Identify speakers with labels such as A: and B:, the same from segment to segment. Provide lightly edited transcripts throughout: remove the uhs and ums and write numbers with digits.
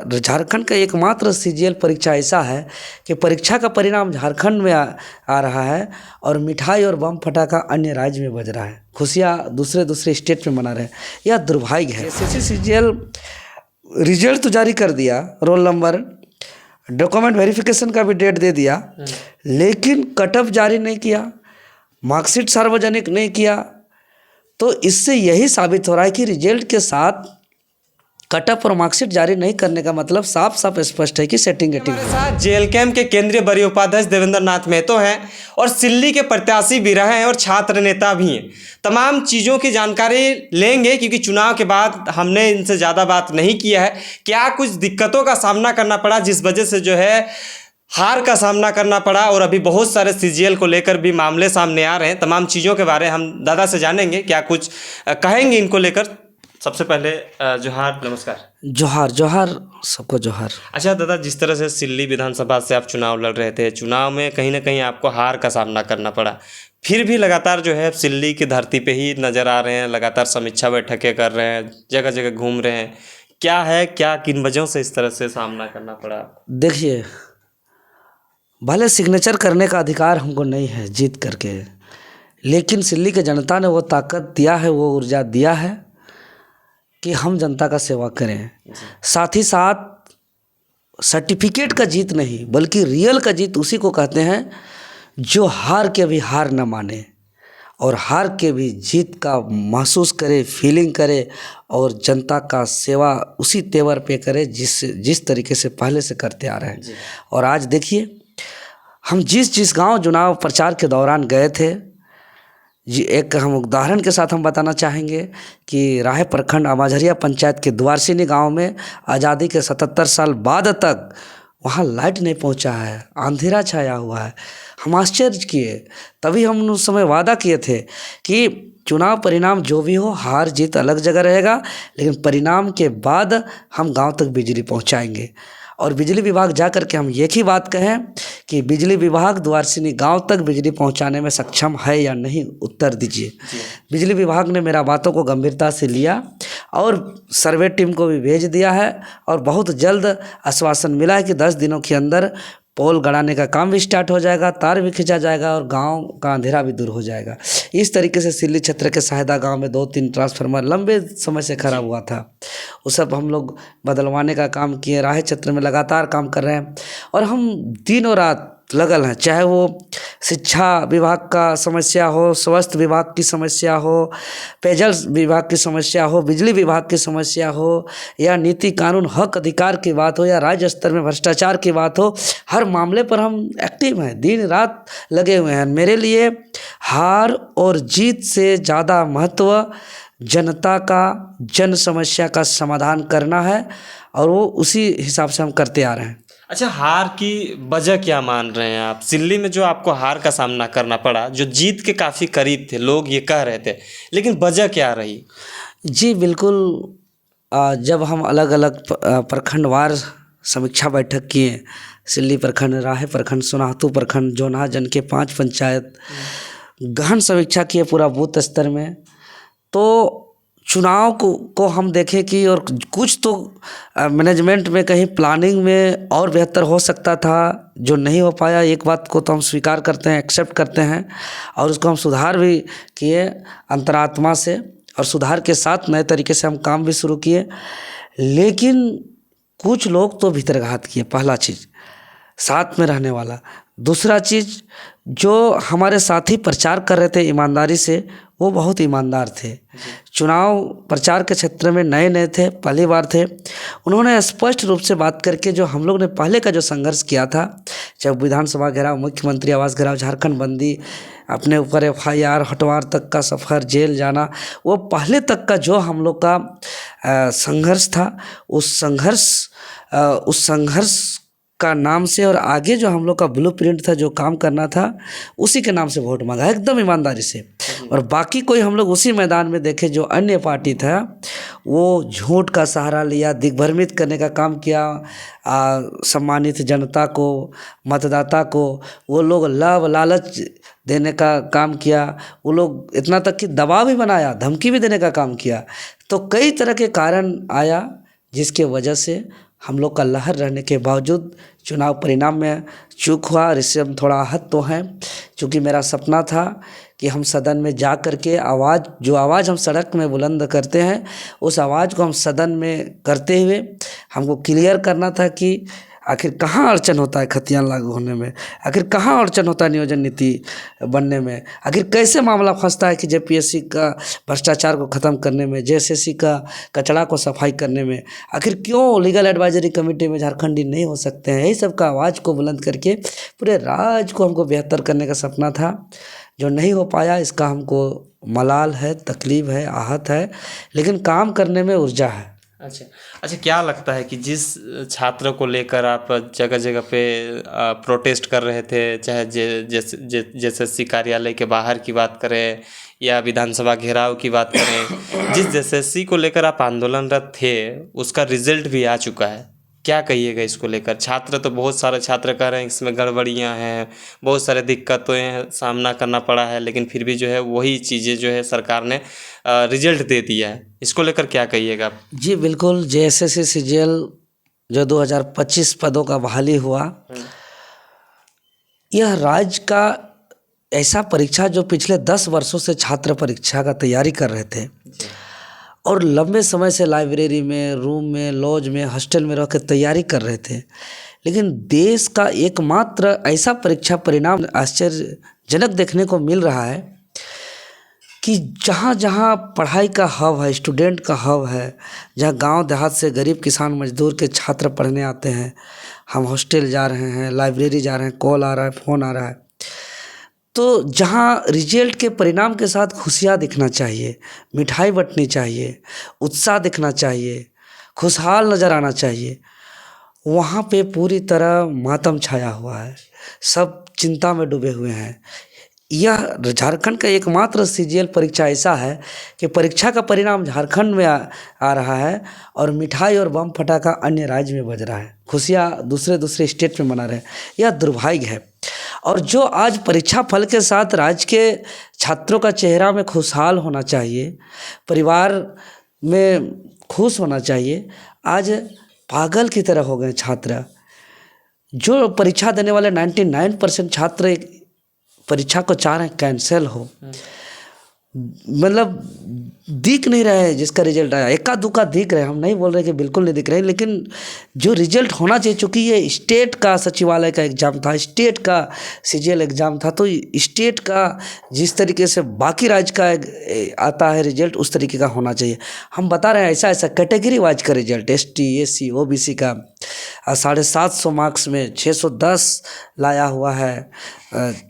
A: झारखंड का एकमात्र सीजीएल परीक्षा ऐसा है कि परीक्षा का परिणाम झारखंड में आ रहा है और मिठाई और बम फटाका अन्य राज्य में बज रहा है। खुशियाँ दूसरे दूसरे स्टेट में मना रहे हैं। यह दुर्भाग्य है। एसएससी सीजीएल रिजल्ट तो जारी कर दिया, रोल नंबर, डॉक्यूमेंट वेरिफिकेशन का भी डेट दे दिया, लेकिन कट ऑफ जारी नहीं किया, मार्कशीट सार्वजनिक नहीं किया। तो इससे यही साबित हो रहा है कि रिजल्ट के साथ कट ऑफ और मार्कशीट जारी नहीं करने का मतलब साफ साफ स्पष्ट है कि सेटिंग।
B: हमारे साथ जेएल कैंप के केंद्रीय वरीय उपाध्यक्ष देवेंद्र नाथ महतो हैं और सिल्ली के प्रत्याशी भी रहे हैं और छात्र नेता भी हैं। तमाम चीज़ों की जानकारी लेंगे क्योंकि चुनाव के बाद हमने इनसे ज़्यादा बात नहीं किया है। क्या कुछ दिक्कतों का सामना करना पड़ा जिस वजह से जो है हार का सामना करना पड़ा, और अभी बहुत सारे सीजीएल को लेकर भी मामले सामने आ रहे हैं। तमाम चीज़ों के बारे में हम दादा से जानेंगे, क्या कुछ कहेंगे इनको लेकर। सबसे पहले जोहार, नमस्कार।
A: जोहार जोहार, सबको जोहार।
B: अच्छा दादा, जिस तरह से सिल्ली विधानसभा से आप चुनाव लड़ रहे थे, चुनाव में कहीं ना कहीं आपको हार का सामना करना पड़ा, फिर भी लगातार जो है सिल्ली की धरती पे ही नज़र आ रहे हैं, लगातार समीक्षा बैठकें कर रहे हैं, जगह जगह घूम रहे हैं। क्या है, क्या किन वजहों से इस तरह से सामना करना पड़ा?
A: देखिए, भले सिग्नेचर करने का अधिकार हमको नहीं है जीत करके, लेकिन सिल्ली के जनता ने वो ताकत दिया है, वो ऊर्जा दिया है कि हम जनता का सेवा करें। साथ ही साथ सर्टिफिकेट का जीत नहीं बल्कि रियल का जीत उसी को कहते हैं जो हार के भी हार न माने और हार के भी जीत का महसूस करे, फीलिंग करे और जनता का सेवा उसी तेवर पे करे जिस तरीके से पहले से करते आ रहे हैं। और आज देखिए, हम जिस गांव चुनाव प्रचार के दौरान गए थे जी, एक हम उदाहरण के साथ हम बताना चाहेंगे कि राहे प्रखंड अमाझरिया पंचायत के द्वारसिनी गांव में आज़ादी के 77 साल बाद तक वहाँ लाइट नहीं पहुँचा है, अंधेरा छाया हुआ है। हम आश्चर्य किए, तभी हम उस समय वादा किए थे कि चुनाव परिणाम जो भी हो, हार जीत अलग जगह रहेगा, लेकिन परिणाम के बाद हम गांव तक बिजली पहुंचाएंगे। और बिजली विभाग जा कर के हम एक ही बात कहें कि बिजली विभाग द्वारसिनी गांव तक बिजली पहुंचाने में सक्षम है या नहीं, उत्तर दीजिए। बिजली विभाग ने मेरा बातों को गंभीरता से लिया और सर्वे टीम को भी भेज दिया है और बहुत जल्द आश्वासन मिला है कि 10 दिनों के अंदर पोल गड़ाने का काम भी स्टार्ट हो जाएगा, तार भी खींचा जाएगा और गांव का अंधेरा भी दूर हो जाएगा। इस तरीके से सिल्ली क्षेत्र के साहेदा गांव में 2-3 ट्रांसफार्मर लंबे समय से खराब हुआ था, वो सब हम लोग बदलवाने का काम किए। राहे क्षेत्र में लगातार काम कर रहे हैं और हम दिनों रात लगल हैं, चाहे वो शिक्षा विभाग का समस्या हो, स्वास्थ्य विभाग की समस्या हो, पेयजल विभाग की समस्या हो, बिजली विभाग की समस्या हो, या नीति कानून हक अधिकार की बात हो, या राज्य स्तर में भ्रष्टाचार की बात हो, हर मामले पर हम एक्टिव हैं, दिन रात लगे हुए हैं। मेरे लिए हार और जीत से ज़्यादा महत्व जनता का, जन समस्या का समाधान करना है और वो उसी हिसाब से हम करते आ रहे हैं।
B: अच्छा, हार की वजह क्या मान रहे हैं आप? सिल्ली में जो आपको हार का सामना करना पड़ा, जो जीत के काफ़ी करीब थे, लोग ये कह रहे थे, लेकिन वजह क्या रही?
A: जी बिल्कुल, जब हम अलग अलग प्रखंडवार समीक्षा बैठक किए, सिल्ली प्रखंड, राहे प्रखंड, सोनाहतू प्रखंड, जोनाह जन के 5 पंचायत, गहन समीक्षा किए पूरा बूथ स्तर में, तो चुनाव को हम देखें कि और कुछ तो मैनेजमेंट में कहीं प्लानिंग में और बेहतर हो सकता था जो नहीं हो पाया। एक बात को तो हम स्वीकार करते हैं, एक्सेप्ट करते हैं और उसको हम सुधार भी किए अंतरात्मा से, और सुधार के साथ नए तरीके से हम काम भी शुरू किए। लेकिन कुछ लोग तो भीतरघात किए, पहला चीज़ साथ में रहने वाला। दूसरा चीज़, जो हमारे साथी प्रचार कर रहे थे ईमानदारी से, वो बहुत ईमानदार थे। चुनाव प्रचार के क्षेत्र में नए थे, पहली बार थे। उन्होंने स्पष्ट रूप से बात करके जो हम लोग ने पहले का जो संघर्ष किया था, जब विधानसभा घेराव, मुख्यमंत्री आवास घेराव, झारखंड बंदी, अपने ऊपर FIR हटवार तक का सफ़र, जेल जाना, वो पहले तक का जो हम लोग का संघर्ष था, उस संघर्ष का नाम से और आगे जो हम लोग का ब्लूप्रिंट था, जो काम करना था, उसी के नाम से वोट मांगा एकदम ईमानदारी से। और बाकी कोई हम लोग उसी मैदान में देखे जो अन्य पार्टी था, वो झूठ का सहारा लिया, दिग्भ्रमित करने का काम किया सम्मानित जनता को, मतदाता को। वो लोग लाभ लालच देने का काम किया, वो लोग इतना तक कि दबाव भी बनाया, धमकी भी देने का काम किया। तो कई तरह के कारण आया जिसके वजह से हम लोग का लहर रहने के बावजूद चुनाव परिणाम में चूक हुआ और इससे हम थोड़ा आहत तो हैं, क्योंकि मेरा सपना था कि हम सदन में जा कर के जो आवाज़ हम सड़क में बुलंद करते हैं, उस आवाज़ को हम सदन में करते हुए हमको क्लियर करना था कि आखिर कहाँ अड़चन होता है खतियान लागू होने में, आखिर कहाँ अड़चन होता है नियोजन नीति बनने में, आखिर कैसे मामला फंसता है कि जेपीएससी का भ्रष्टाचार को ख़त्म करने में, जेएसएससी का कचरा को सफाई करने में, आखिर क्यों लीगल एडवाइजरी कमेटी में झारखंडी नहीं हो सकते हैं। यही सब का आवाज़ को बुलंद करके पूरे राज्य को हमको बेहतर करने का सपना था, जो नहीं हो पाया। इसका हमको मलाल है, तकलीफ़ है, आहत है, लेकिन काम करने में ऊर्जा है।
B: अच्छा, क्या लगता है कि जिस छात्र को लेकर आप जगह जगह पे प्रोटेस्ट कर रहे थे, चाहे जेएसएससी कार्यालय के बाहर की बात करें या विधानसभा घेराव की बात करें, जिस जेएसएससी को लेकर आप आंदोलनरत थे उसका रिजल्ट भी आ चुका है, क्या कहिएगा इसको लेकर? छात्र तो बहुत सारे छात्र कह रहे हैं इसमें गड़बड़ियां हैं, बहुत सारे दिक्कतें सामना करना पड़ा है, लेकिन फिर भी जो है वही चीज़ें जो है सरकार ने रिजल्ट दे दिया है। इसको लेकर क्या कहिएगा आप?
A: जी बिल्कुल, जेएसएससी सीजीएल जो 2025 पदों का बहाली हुआ, यह राज्य का ऐसा परीक्षा जो पिछले 10 वर्षों से छात्र परीक्षा का तैयारी कर रहे थे और लंबे समय से लाइब्रेरी में, रूम में, लॉज में, हॉस्टल में रह कर तैयारी कर रहे थे, लेकिन देश का एकमात्र ऐसा परीक्षा परिणाम आश्चर्यजनक देखने को मिल रहा है कि जहाँ जहाँ पढ़ाई का हब है, स्टूडेंट का हब है, जहाँ गांव देहात से गरीब किसान मजदूर के छात्र पढ़ने आते हैं, हम हॉस्टल जा रहे हैं, लाइब्रेरी जा रहे हैं, कॉल आ रहा है, फ़ोन आ रहा है, तो जहाँ रिजल्ट के परिणाम के साथ खुशियाँ दिखना चाहिए, मिठाई बंटनी चाहिए, उत्साह दिखना चाहिए, खुशहाल नज़र आना चाहिए, वहाँ पे पूरी तरह मातम छाया हुआ है, सब चिंता में डूबे हुए हैं। यह झारखंड का एकमात्र सीजीएल परीक्षा ऐसा है कि परीक्षा का परिणाम झारखंड में आ रहा है और मिठाई और बम फटाका अन्य राज्य में बज रहा है, खुशियाँ दूसरे स्टेट में मना रहे हैं। यह दुर्भाग्य है। और जो आज परीक्षा फल के साथ राज्य के छात्रों का चेहरा में खुशहाल होना चाहिए, परिवार में खुश होना चाहिए, आज पागल की तरह हो गए छात्र। जो परीक्षा देने वाले 99% छात्र परीक्षा को चाह रहे हैं कैंसिल हो, मतलब दिख नहीं रहा है जिसका रिजल्ट आया, एका दुक्का दिख रहे हैं, हम नहीं बोल रहे कि बिल्कुल नहीं दिख रहे हैं, लेकिन जो रिजल्ट होना चाहिए, चूँकि ये स्टेट का सचिवालय का एग्ज़ाम था, स्टेट का सीजीएल एग्ज़ाम था, तो स्टेट का जिस तरीके से बाकी राज्य का आता है रिजल्ट, उस तरीके का होना चाहिए। हम बता रहे हैं ऐसा कैटेगरी वाइज का रिजल्ट, ST SC OBC का 750 मार्क्स में 610 लाया हुआ है,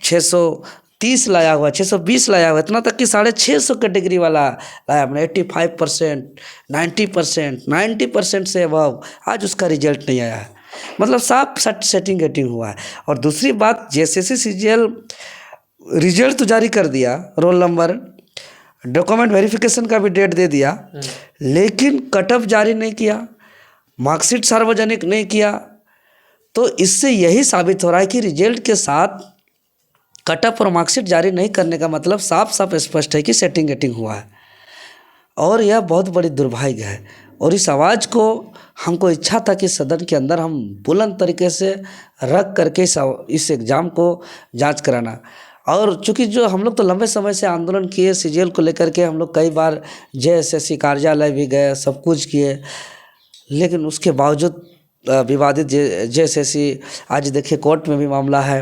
A: 630 लाया हुआ, 620 लाया हुआ, इतना तक कि 650 कैटेगरी वाला लाया हमने, 85%, 90%, 90% से अबव आज उसका रिजल्ट नहीं आया है, मतलब साफ सेटिंग गेटिंग हुआ है। और दूसरी बात, जेएसएससी सीजीएल रिजल्ट तो जारी कर दिया, रोल नंबर, डॉक्यूमेंट वेरिफिकेशन का भी डेट दे दिया, लेकिन कट ऑफ जारी नहीं किया, मार्कशीट सार्वजनिक नहीं किया। तो इससे यही साबित हो रहा है कि रिजल्ट के साथ कट ऑफ और मार्कशीट जारी नहीं करने का मतलब साफ स्पष्ट है कि सेटिंग गेटिंग हुआ है, और यह बहुत बड़ी दुर्भाग्य है। और इस आवाज़ को हमको इच्छा था कि सदन के अंदर हम बुलंद तरीके से रख करके इस एग्ज़ाम को जांच कराना। और चूँकि जो हम लोग तो लंबे समय से आंदोलन किए सीजीएल को लेकर के, हम लोग कई बार जेएसएससी कार्यालय भी गए, सब कुछ किए, लेकिन उसके बावजूद विवादित जेएसएससी आज देखिए कोर्ट में भी मामला है,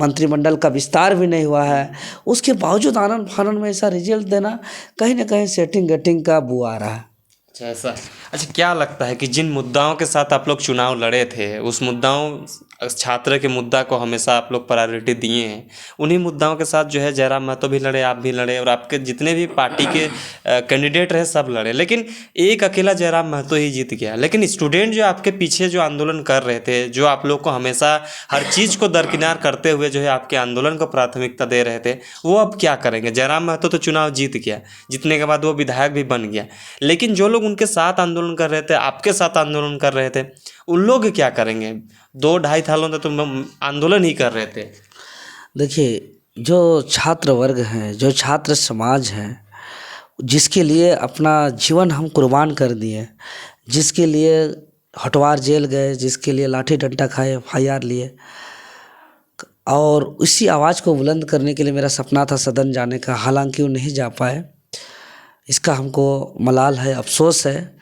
A: मंत्रिमंडल का विस्तार भी नहीं हुआ है, उसके बावजूद आनंद फानन में ऐसा रिजल्ट देना, कहीं ना कहीं सेटिंग गेटिंग का बू आ रहा है।
B: अच्छा, क्या लगता है कि जिन मुद्दाओं के साथ आप लोग चुनाव लड़े थे, उस मुद्दाओं, छात्र के मुद्दा को हमेशा आप लोग प्रायोरिटी दिए हैं, उन्हीं मुद्दाओं के साथ जो है जयराम महतो भी लड़े, आप भी लड़े, और आपके जितने भी पार्टी के कैंडिडेट रहे सब लड़े, लेकिन एक अकेला जयराम महतो ही जीत गया। लेकिन स्टूडेंट जो आपके पीछे जो आंदोलन कर रहे थे, जो आप लोग को हमेशा हर चीज़ को दरकिनार करते हुए जो है आपके आंदोलन को प्राथमिकता दे रहे थे, वो अब क्या करेंगे? जयराम महतो तो चुनाव जीत गया, जीतने के बाद वो विधायक भी बन गया, लेकिन जो लोग उनके साथ आंदोलन कर रहे थे, आपके साथ आंदोलन कर रहे थे, उन लोग क्या करेंगे? 2-2.5 सालों तक तुम आंदोलन ही कर रहे थे।
A: देखिए, जो छात्र वर्ग हैं, जो छात्र समाज हैं, जिसके लिए अपना जीवन हम कुर्बान कर दिए, जिसके लिए हटवार जेल गए, जिसके लिए लाठी डंडा खाए, FIR लिए, और उसी आवाज़ को बुलंद करने के लिए मेरा सपना था सदन जाने का, हालांकि वो नहीं जा पाए। इसका हमको मलाल है, अफसोस है।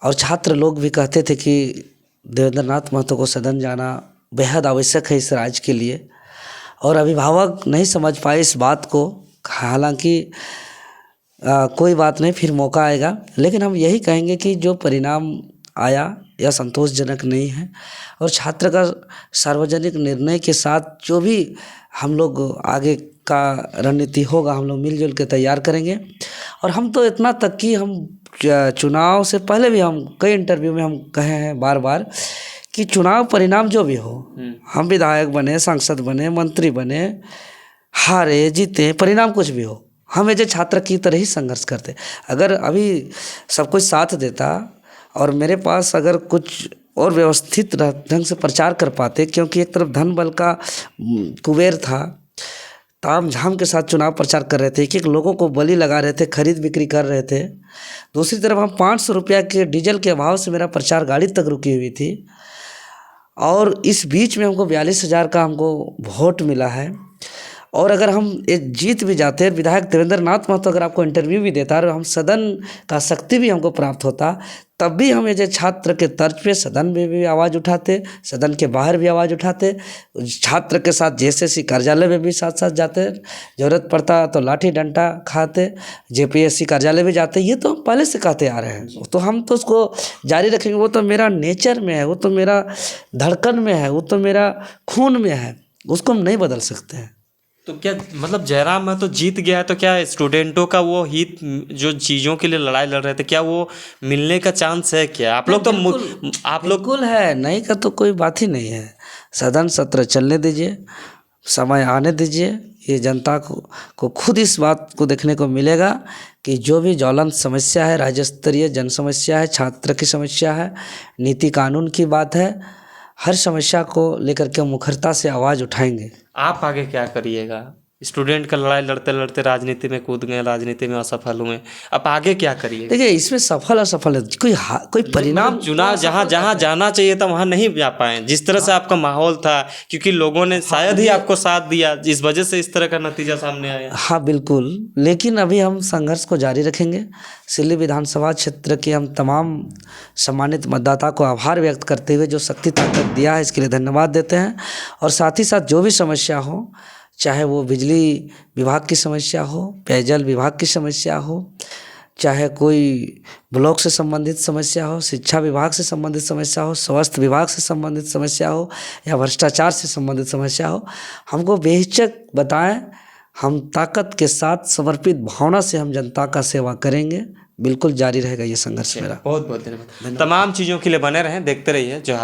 A: और छात्र लोग भी कहते थे कि देवेंद्र नाथ महतो को सदन जाना बेहद आवश्यक है इस राज्य के लिए, और अभिभावक नहीं समझ पाए इस बात को। हालांकि कोई बात नहीं, फिर मौका आएगा। लेकिन हम यही कहेंगे कि जो परिणाम आया यह संतोषजनक नहीं है, और छात्र का सार्वजनिक निर्णय के साथ जो भी हम लोग आगे का रणनीति होगा, हम लोग मिलजुल के तैयार करेंगे। और हम तो इतना तक कि हम चुनाव से पहले भी हम कई इंटरव्यू में हम कहे हैं बार बार कि चुनाव परिणाम जो भी हो, हम विधायक बने, सांसद बने, मंत्री बने, हारे जीते, परिणाम कुछ भी हो, हम एज छात्र की तरह ही संघर्ष करते। अगर अभी सब कुछ साथ देता और मेरे पास अगर कुछ और व्यवस्थित ढंग से प्रचार कर पाते, क्योंकि एक तरफ धन बल का कुबेर था, ताम झाम के साथ चुनाव प्रचार कर रहे थे, एक एक लोगों को बलि लगा रहे थे, खरीद बिक्री कर रहे थे। दूसरी तरफ हम 500 रुपया के डीजल के अभाव से मेरा प्रचार गाड़ी तक रुकी हुई थी, और इस बीच में हमको 42,000 का हमको वोट मिला है। और अगर हम एक जीत भी जाते, विधायक देवेंद्र नाथ महतो अगर आपको इंटरव्यू भी देता और हम सदन का शक्ति भी हमको प्राप्त होता, तब भी हम एज छात्र के तर्ज पे सदन में भी आवाज़ उठाते, सदन के बाहर भी आवाज़ उठाते, छात्र के साथ JSC कार्यालय में भी साथ साथ जाते, ज़रूरत पड़ता तो लाठी डंडा खाते, JPSC कार्यालय भी जाते। ये तो पहले से कहते आ रहे हैं, तो हम तो उसको जारी रखेंगे। वो तो मेरा नेचर में है, वो तो मेरा धड़कन में है, वो तो मेरा खून में है, उसको हम नहीं बदल सकते हैं।
B: तो क्या मतलब जयराम महतो जीत गया है तो क्या स्टूडेंटों का वो हित जो चीज़ों के लिए लड़ाई लड़ रहे थे, क्या वो मिलने का चांस है? क्या आप लोग तो आप लोग
A: बिल्कुल है, नहीं का तो कोई बात ही नहीं है। सदन सत्र चलने दीजिए, समय आने दीजिए, ये जनता को खुद इस बात को देखने को मिलेगा कि जो भी ज्वलंत समस्या है, राज्य स्तरीय जन समस्या है, छात्र की समस्या है, नीति कानून की बात है, हर समस्या को लेकर के मुखरता से आवाज़ उठाएंगे।
B: आप आगे क्या करिएगा? स्टूडेंट का लड़ाई लड़ते लड़ते राजनीति में कूद गए, राजनीति में असफल हुए, अब आगे क्या करिएगा?
A: देखिए, इसमें सफल असफल कोई परिणाम,
B: चुनाव जहाँ जहाँ जाना चाहिए था वहाँ नहीं जा पाए, जिस तरह से आपका माहौल था, क्योंकि लोगों ने शायद ही आपको साथ दिया, इस वजह से इस तरह का नतीजा सामने आया।
A: हाँ बिल्कुल, लेकिन अभी हम संघर्ष को जारी रखेंगे। सिल्ली विधानसभा क्षेत्र के हम तमाम सम्मानित मतदाता को आभार व्यक्त करते हुए जो शक्ति ताकत दिया है, इसके लिए धन्यवाद देते हैं। और साथ ही साथ जो भी समस्या हो, चाहे वो बिजली विभाग की समस्या हो, पेयजल विभाग की समस्या हो, चाहे कोई ब्लॉक से संबंधित समस्या हो, शिक्षा विभाग से संबंधित समस्या हो, स्वास्थ्य विभाग से संबंधित समस्या हो, या भ्रष्टाचार से संबंधित समस्या हो, हमको बेहिचक बताएं। हम ताकत के साथ समर्पित भावना से हम जनता का सेवा करेंगे। बिल्कुल जारी रहेगा ये संघर्ष मेरा।
B: बहुत बहुत धन्यवाद। तमाम चीज़ों के लिए बने रहें, देखते रहिए जो